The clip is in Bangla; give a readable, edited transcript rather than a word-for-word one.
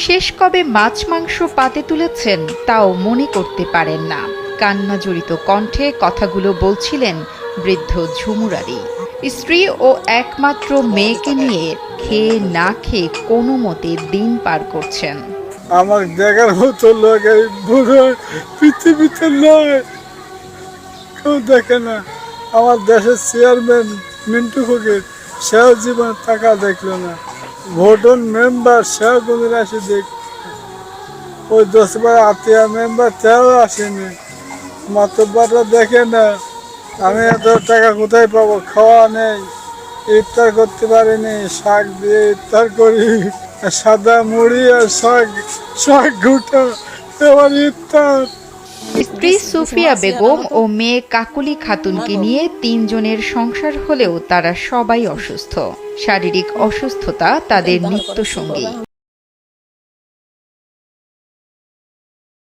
শেষ কবে মাছ মাংস পাতে তুলেছেন তাও মনে করতে পারেন না। কান্না জড়িত কণ্ঠে কথাগুলো বলছিলেন বৃদ্ধ ঝুমুর আলী। স্ত্রী ও একমাত্র মেয়েকে নিয়ে খেয়ে না খেয়ে কোনো মতে দিন পার করছেন। আমার দেখার মতো লোক এই বুড়ো পৃথিবীতে নয়, কেউ দেখে না। আমার দেশের চেয়ারম্যান মিন্টু ফকির, সেও জীবনে টাকা দেখলো না। ভোটন মেম্বার, সেও কোনদিন আসে দেখ। ওই 10 বার আত্মীয় মেম্বার, সেও আসেনি। মাতব্বররা দেখে না। আমি এত টাকা কোথায় পাবো? খাওয়া নেই, ইফতার করতে পারিনি। শাক দিয়ে ইফতার করি, সাদা মুড়ি আর শাক ঘুটা, এবার ইফতার। স্ত্রী সুফিয়া বেগম ও মেয়ে কাকুলি খাতুনকে নিয়ে 3 জনের সংসার হলেও তারা সবাই অসুস্থ। শারীরিক অসুস্থতা তাদের নিত্যসঙ্গী।